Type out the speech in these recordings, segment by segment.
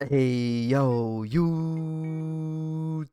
Hey yo, YouTube!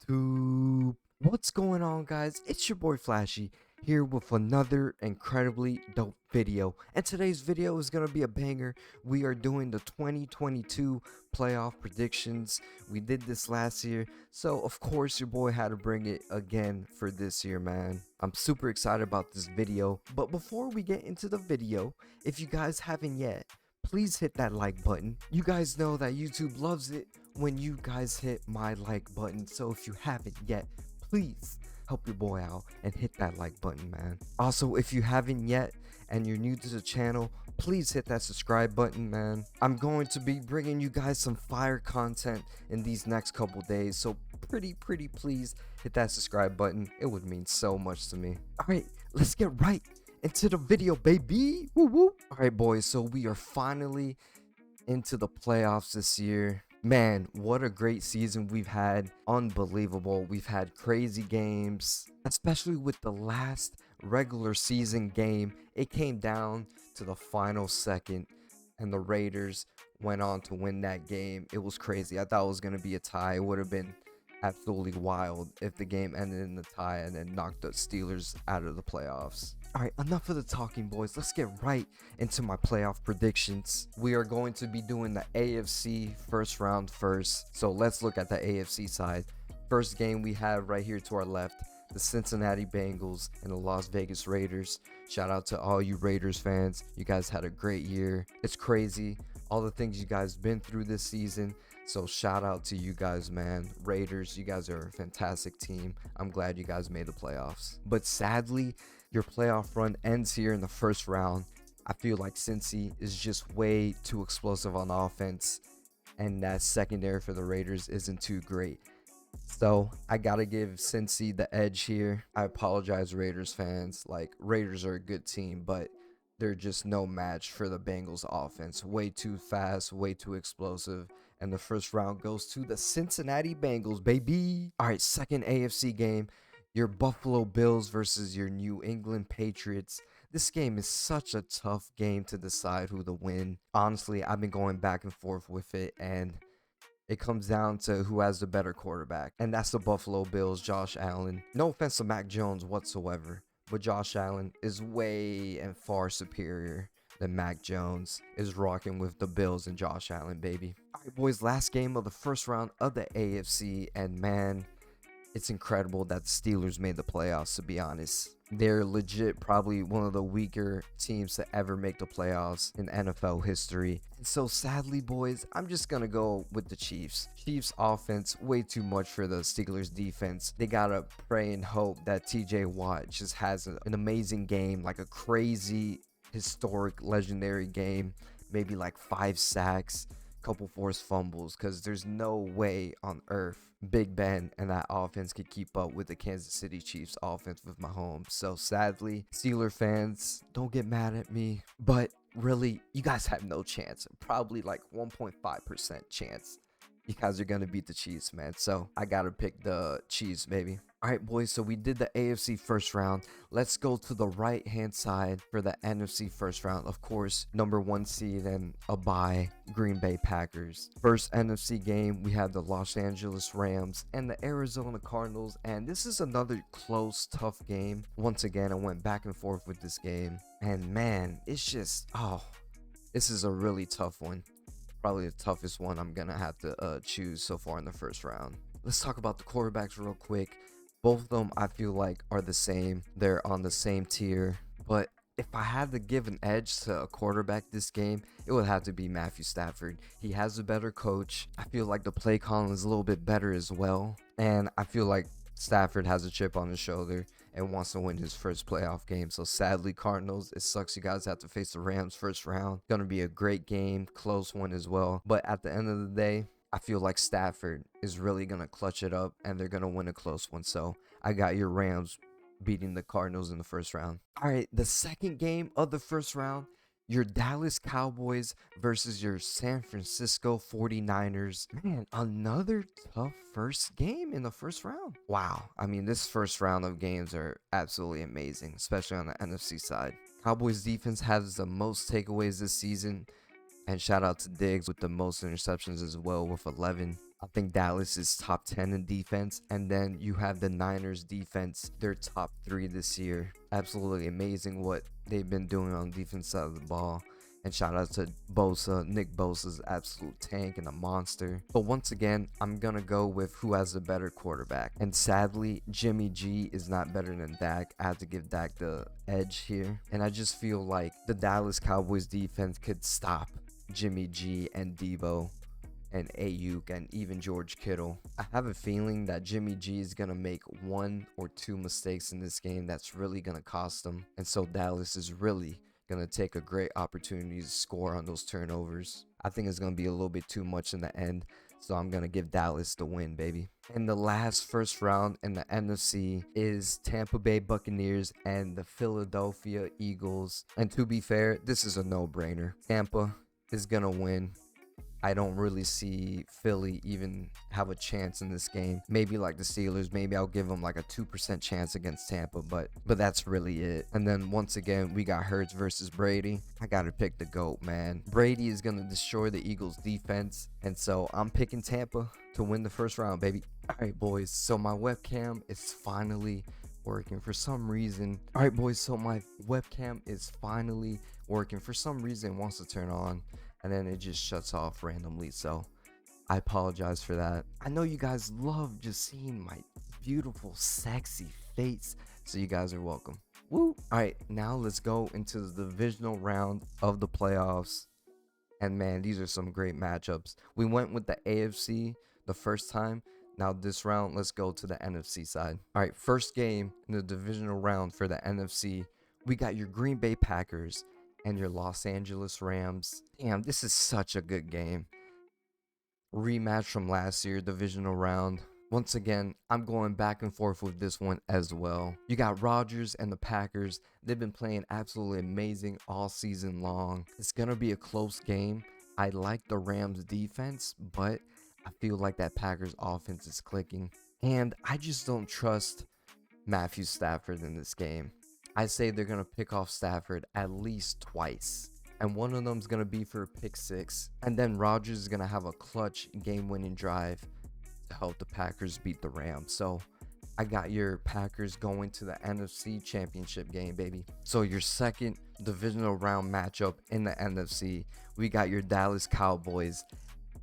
What's going on, guys? It's your boy Flashy here with another incredibly dope video. And today's video is gonna be a banger. We are doing the 2022 playoff predictions. We did this last year, so of course your boy had to bring it again for this year, man. I'm super excited about this video. But before we get into the video, if you guys haven't yet, please hit that like button. You guys know that YouTube loves it when you guys hit my like button. So if you haven't yet, please help your boy out and hit that like button, man. Also, if you haven't yet and you're new to the channel, please hit that subscribe button, man. I'm going to be bringing you guys some fire content in these next couple days. So pretty please hit that subscribe button. It would mean so much to me. All right, let's get right into the video, baby. Woo woo. All right, boys, so we are finally into the playoffs this year. Man, what a great season we've had. Unbelievable. We've had crazy games, especially with the last regular season game. It came down to the final second and the Raiders went on to win that game. It was crazy. I thought it was going to be a tie. It would have been absolutely wild if the game ended in the tie and then knocked the Steelers out of the playoffs. All right, enough of the talking, boys. Let's get right into my playoff predictions. We are going to be doing the AFC first round first. So let's look at the AFC side. First game we have right here to our left, the Cincinnati Bengals and the Las Vegas Raiders. Shout out to all you Raiders fans. You guys had a great year. It's crazy, all the things you guys been through this season. So shout out to you guys, man. Raiders, you guys are a fantastic team. I'm glad you guys made the playoffs. But sadly, your playoff run ends here in the first round. I feel like Cincy is just way too explosive on offense, and that secondary for the Raiders isn't too great. So I gotta give Cincy the edge here. I apologize, Raiders fans. Like, Raiders are a good team, but they're just no match for the Bengals offense. Way too fast, way too explosive. And the first round goes to the Cincinnati Bengals, baby. All right, second AFC game. Your Buffalo Bills versus your New England Patriots. This game is such a tough game to decide who to win. Honestly, I've been going back and forth with it, and it comes down to who has the better quarterback, and that's the Buffalo Bills, Josh Allen. No offense to Mac Jones whatsoever, but Josh Allen is way and far superior than Mac Jones is rocking with the Bills and Josh Allen, baby. All right, boys, last game of the first round of the AFC, and man, it's incredible that the Steelers made the playoffs, to be honest. They're legit probably one of the weaker teams to ever make the playoffs in NFL history. And so sadly, boys, I'm just going to go with the Chiefs. Chiefs offense, way too much for the Steelers defense. They got to pray and hope that TJ Watt just has an amazing game, like a crazy, historic, legendary game. Maybe like 5 sacks, couple forced fumbles, because there's no way on earth Big Ben and that offense could keep up with the Kansas City Chiefs offense with Mahomes. So sadly, Steeler fans, don't get mad at me, but really, you guys have no chance. Probably like 1.5% chance you guys are gonna beat the Chiefs, man. So I gotta pick the Chiefs, baby. All right, boys, so we did the AFC first round. Let's go to the right hand side for the NFC first round. Of course, number 1 seed and a bye, Green Bay Packers. First NFC game, we have the Los Angeles Rams and the Arizona Cardinals, and this is another close, tough game. Once again, I went back and forth with this game, and man, it's just, this is a really tough one. Probably the toughest one I'm gonna have to choose so far in the first round. Let's talk about the quarterbacks real quick. Both of them I feel like are the same. They're on the same tier. But if I had to give an edge to a quarterback this game, it would have to be Matthew Stafford. He has a better coach. I feel like the play calling is a little bit better as well. And I feel like Stafford has a chip on his shoulder and wants to win his first playoff game. So sadly, Cardinals, it sucks you guys have to face the Rams first round. Gonna be a great game, close one as well. But at the end of the day, I feel like Stafford is really gonna clutch it up and they're gonna win a close one. So I got your Rams beating the Cardinals in the first round. All right, the second game of the first round, your Dallas Cowboys versus your San Francisco 49ers. Man, another tough first game in the first round. Wow. I mean, this first round of games are absolutely amazing, especially on the NFC side. Cowboys defense has the most takeaways this season. And shout out to Diggs with the most interceptions as well with 11. I think Dallas is top 10 in defense. And then you have the Niners defense. They're top 3 this year. Absolutely amazing what they've been doing on the defense side of the ball. And shout out to Bosa. Nick Bosa's absolute tank and a monster. But once again, I'm going to go with who has the better quarterback. And sadly, Jimmy G is not better than Dak. I have to give Dak the edge here. And I just feel like the Dallas Cowboys defense could stop Jimmy G and Debo and Ayuk and even George Kittle. I have a feeling that Jimmy G is going to make 1 or 2 mistakes in this game that's really going to cost him. And so Dallas is really going to take a great opportunity to score on those turnovers. I think it's going to be a little bit too much in the end. So I'm going to give Dallas the win, baby. And the last first round in the NFC is Tampa Bay Buccaneers and the Philadelphia Eagles. And to be fair, this is a no-brainer. Tampa is gonna win. I don't really see Philly even have a chance in this game. Maybe like the Steelers, maybe I'll give them like a 2% chance against Tampa, but that's really it. And then once again, we got Hurts versus Brady. I gotta pick the GOAT, man. Brady is gonna destroy the Eagles defense, and so I'm picking Tampa to win the first round, baby. All right, boys, so my webcam is finally working for some reason. All right, boys, so my webcam is finally working. For some reason it wants to turn on and then it just shuts off randomly, so I apologize for that. I know you guys love just seeing my beautiful sexy face, so you guys are welcome. Woo! All right, now let's go into the divisional round of the playoffs. And man, these are some great matchups. We went with the AFC the first time. Now this round, let's go to the NFC side. All right, first game in the divisional round for the NFC, we got your Green Bay Packers and your Los Angeles Rams. Damn, this is such a good game. Rematch from last year, divisional round. Once again, I'm going back and forth with this one as well. You got Rodgers and the Packers. They've been playing absolutely amazing all season long. It's going to be a close game. I like the Rams defense, but I feel like that Packers offense is clicking. And I just don't trust Matthew Stafford in this game. I say they're going to pick off Stafford at least twice. And one of them is going to be for a pick 6. And then Rodgers is going to have a clutch game-winning drive to help the Packers beat the Rams. So I got your Packers going to the NFC Championship game, baby. So your second divisional round matchup in the NFC, we got your Dallas Cowboys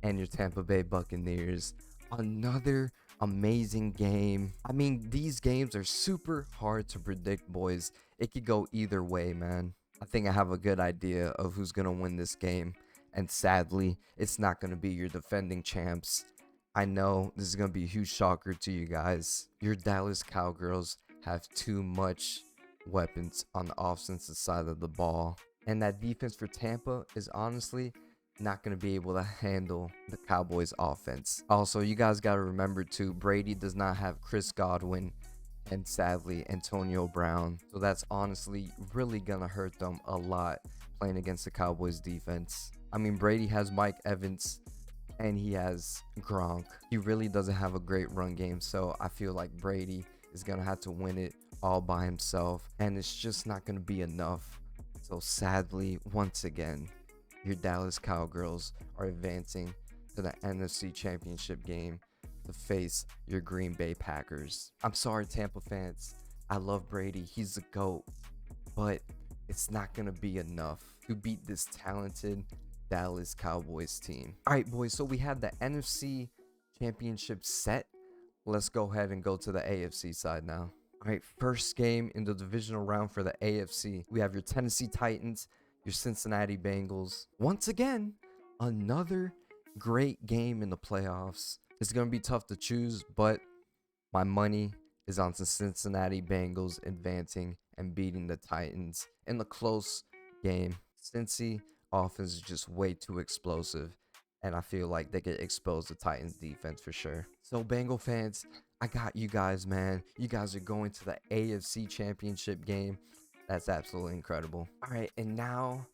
and your Tampa Bay Buccaneers. Another amazing game. I mean, these games are super hard to predict, boys. It could go either way, man. I think I have a good idea of who's going to win this game. And sadly, it's not going to be your defending champs. I know this is going to be a huge shocker to you guys. Your Dallas Cowgirls have too much weapons on the offensive side of the ball. And that defense for Tampa is honestly not going to be able to handle the Cowboys offense. Also, you guys got to remember too, Brady does not have Chris Godwin and sadly Antonio Brown. So that's honestly really going to hurt them a lot playing against the Cowboys defense. I mean, Brady has Mike Evans and he has Gronk. He really doesn't have a great run game. So I feel like Brady is going to have to win it all by himself. And it's just not going to be enough. So sadly, once again, your Dallas Cowgirls are advancing to the NFC Championship game to face your Green Bay Packers. I'm sorry, Tampa fans. I love Brady. He's the GOAT. But it's not going to be enough to beat this talented Dallas Cowboys team. All right, boys. So we have the NFC Championship set. Let's go ahead and go to the AFC side now. All right, first game in the divisional round for the AFC. We have your Tennessee Titans, your Cincinnati Bengals. Once again, another great game in the playoffs. It's going to be tough to choose, but my money is on the Cincinnati Bengals advancing and beating the Titans in the close game. Cincy offense is just way too explosive, and I feel like they could expose the Titans defense for sure. So Bengal fans, I got you guys, man. You guys are going to the AFC Championship game. That's absolutely incredible. All right, and now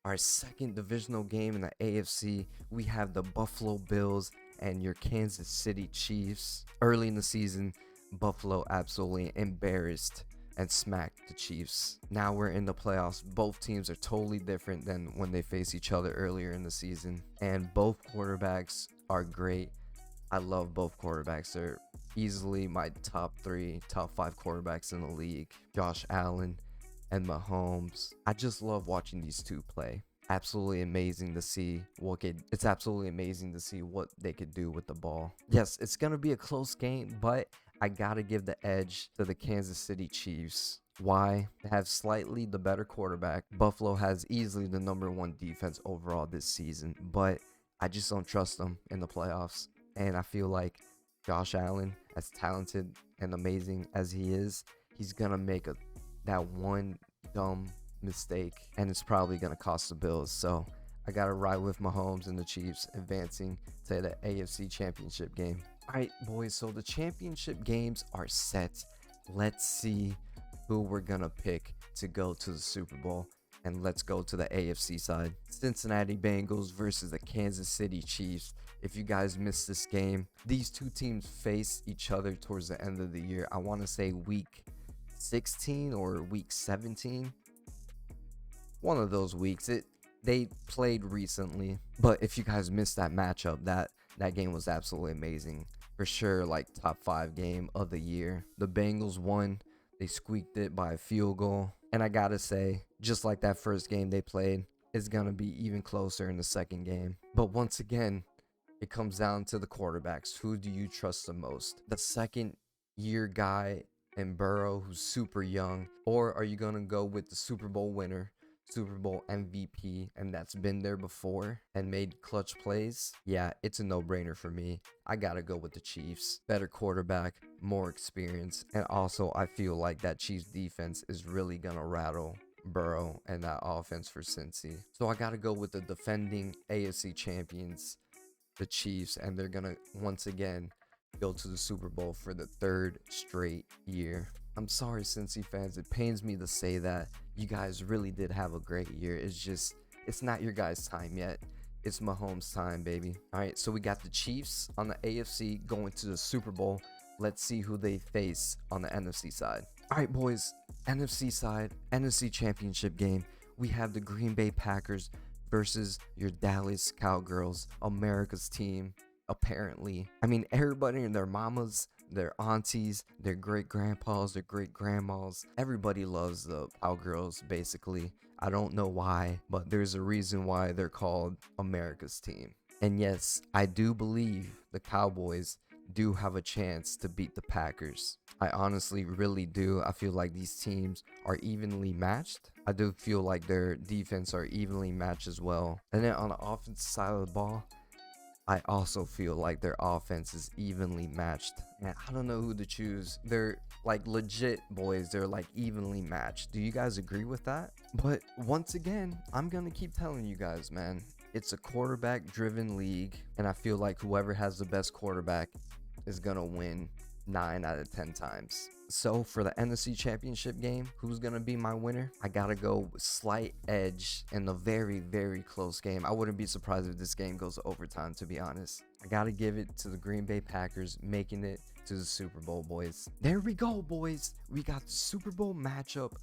our second divisional game in the AFC, we have the Buffalo Bills and your Kansas City Chiefs. Early in the season, Buffalo absolutely embarrassed and smacked the Chiefs. Now we're in the playoffs. Both teams are totally different than when they faced each other earlier in the season, and both quarterbacks are great. I love both quarterbacks. They're easily my top 3, top 5 quarterbacks in the league. Josh Allen and Mahomes. I just love watching these two play. Absolutely amazing to see it's absolutely amazing to see what they could do with the ball. Yes, it's going to be a close game, but I got to give the edge to the Kansas City Chiefs. Why? They have slightly the better quarterback. Buffalo has easily the #1 defense overall this season, but I just don't trust them in the playoffs. And I feel like Josh Allen, as talented and amazing as he is, he's going to make that one dumb mistake, and it's probably going to cost the Bills. So I got to ride with Mahomes and the Chiefs advancing to the AFC Championship game. All right, boys, so the championship games are set. Let's see who we're going to pick to go to the Super Bowl. And let's go to the AFC side. Cincinnati Bengals versus the Kansas City Chiefs. If you guys missed this game, these two teams face each other towards the end of the year. I want to say week 16 or week 17. One of those weeks. They played recently. But if you guys missed that matchup, that game was absolutely amazing. For sure, like top 5 game of the year. The Bengals won. They squeaked it by a field goal. And I gotta say, just like that first game they played, it's gonna be even closer in the second game. But once again, it comes down to the quarterbacks. Who do you trust the most? The second year guy in Burrow, who's super young, or are you gonna go with the Super Bowl winner, Super Bowl MVP, and that's been there before and made clutch plays? Yeah, it's a no-brainer for me. I gotta go with the Chiefs. Better quarterback, more experience, and also I feel like that Chiefs defense is really gonna rattle Burrow and that offense for Cincy. So I gotta go with the defending AFC champions, the Chiefs, and they're gonna once again go to the Super Bowl for the 3rd straight year. I'm sorry, Cincy fans, it pains me to say that. You guys really did have a great year. It's not your guys' time yet. It's Mahomes' time, baby. All right, so we got the Chiefs on the AFC going to the Super Bowl. Let's see who they face on the NFC side. All right, boys, NFC side, NFC Championship game. We have the Green Bay Packers versus your Dallas Cowgirls, America's team. Apparently, I mean, everybody and their mamas, their aunties, their great grandpas, their great grandmas, everybody loves the Cowgirls, basically. I don't know why, but there's a reason why they're called America's team. And yes, I do believe the Cowboys do have a chance to beat the Packers. I honestly really do. I feel like these teams are evenly matched. I do feel like their defense are evenly matched as well. And then on the offensive side of the ball, I also feel like their offense is evenly matched. And I don't know who to choose. They're like legit, boys. They're like evenly matched. Do you guys agree with that? But once again, I'm going to keep telling you guys, man, it's a quarterback driven league. And I feel like whoever has the best quarterback is going to win 9 out of 10 times. So for the NFC Championship game, who's going to be my winner? I got to go slight edge in the very, very close game. I wouldn't be surprised if this game goes to overtime, to be honest. I got to give it to the Green Bay Packers, making it to the Super Bowl, boys. There we go, boys. We got the Super Bowl matchup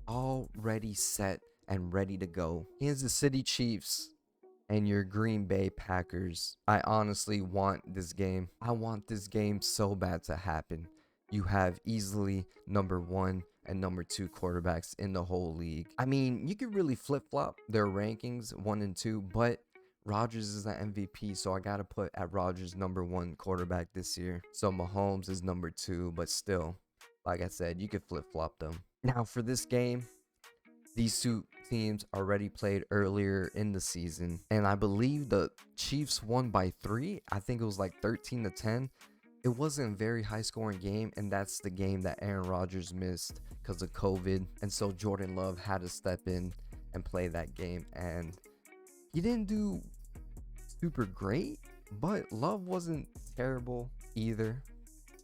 already set and ready to go. Kansas City Chiefs and your Green Bay Packers. I honestly want this game. I want this game so bad to happen. You have easily #1 and #2 quarterbacks in the whole league. I mean, you could really flip-flop their rankings 1 and 2, but Rodgers is the MVP, so I got to put at Rodgers #1 quarterback this year. So Mahomes is #2, but still, like I said, you could flip-flop them. Now for this game, these two teams already played earlier in the season, and I believe the Chiefs won by 3. I think it was like 13-10. It wasn't a very high scoring game, and that's the game that Aaron Rodgers missed because of COVID. And so Jordan Love had to step in and play that game. And he didn't do super great, but Love wasn't terrible either.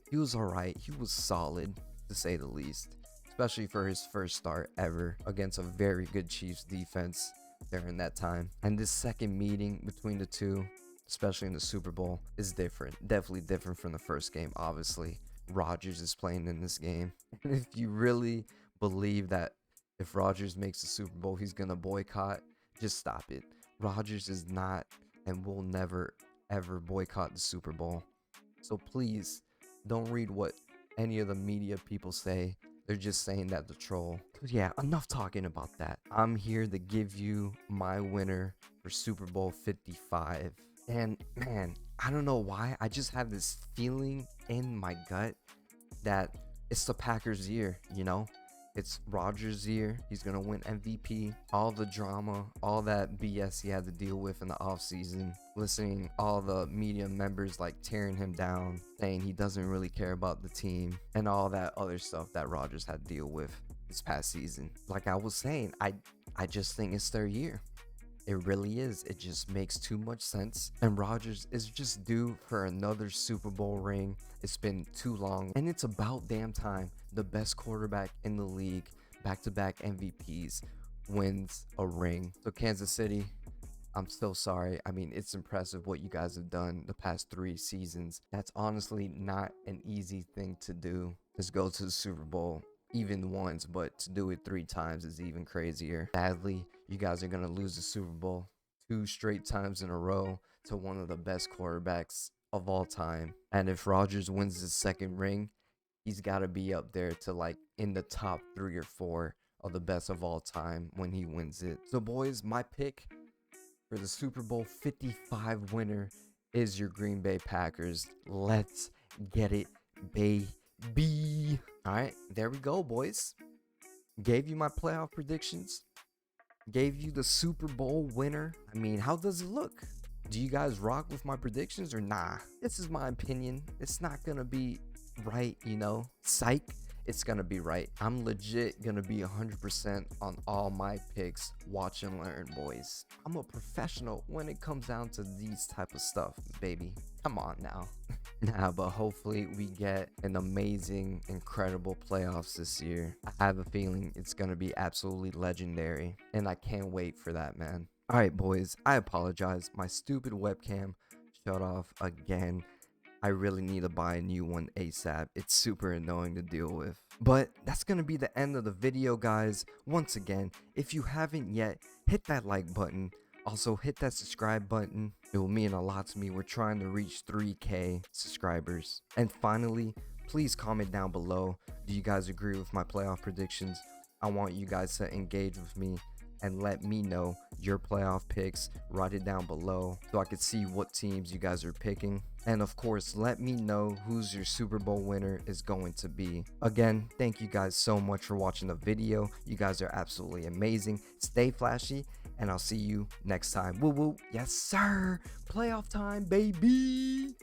He was all right. He was solid, to say the least, especially for his first start ever against a very good Chiefs defense during that time. And this second meeting between the two, especially in the Super Bowl, is different. Definitely different from the first game, obviously. Rodgers is playing in this game. And if you really believe that if Rodgers makes the Super Bowl, he's gonna boycott, just stop it. Rodgers is not and will never ever boycott the Super Bowl. So please don't read what any of the media people say. They're just saying that to troll. But yeah, enough talking about that. I'm here to give you my winner for Super Bowl 55. And man, I don't know why. I just have this feeling in my gut that it's the Packers' year, you know? It's Rodgers' year. He's going to win MVP. All the drama, all that BS he had to deal with in the offseason, listening all the media members like tearing him down, saying he doesn't really care about the team, and all that other stuff that Rodgers had to deal with this past season. Like I was saying, I just think it's their year. It really is. It just makes too much sense. And Rodgers is just due for another Super Bowl ring. It's been too long. And it's about damn time the best quarterback in the league, back-to-back MVPs, wins a ring. So Kansas City, I'm so sorry. I mean, it's impressive what you guys have done the past 3 seasons. That's honestly not an easy thing to do. Just go to the Super Bowl even once, but to do it 3 times is even crazier. Sadly, you guys are going to lose the Super Bowl 2 straight times in a row to one of the best quarterbacks of all time. And if Rodgers wins his second ring, he's got to be up there to like in the top 3 or 4 of the best of all time when he wins it. So boys, my pick for the Super Bowl 55 winner is your Green Bay Packers. Let's get it, baby. All right, there we go, boys. Gave you my playoff predictions. Gave you the Super Bowl winner. I mean, how does it look? Do you guys rock with my predictions or nah? This is my opinion. It's not gonna be right, you know? Psych. It's gonna be right. I'm legit gonna be 100% on all my picks. Watch and learn, boys. I'm a professional when it comes down to these type of stuff, baby. Come on now. Nah, but hopefully we get an amazing, incredible playoffs this year. I have a feeling it's gonna be absolutely legendary, and I can't wait for that, man. All right, boys, I apologize. My stupid webcam shut off again. I really need to buy a new one ASAP. It's super annoying to deal with. But that's going to be the end of the video, guys. Once again, if you haven't yet, hit that like button. Also, hit that subscribe button. It will mean a lot to me. We're trying to reach 3K subscribers. And finally, please comment down below. Do you guys agree with my playoff predictions? I want you guys to engage with me and let me know your playoff picks. Write it down below so I can see what teams you guys are picking. And of course, let me know who's your Super Bowl winner is going to be. Again, thank you guys so much for watching the video. You guys are absolutely amazing. Stay flashy, and I'll see you next time. Woo woo. Yes, sir. Playoff time, baby.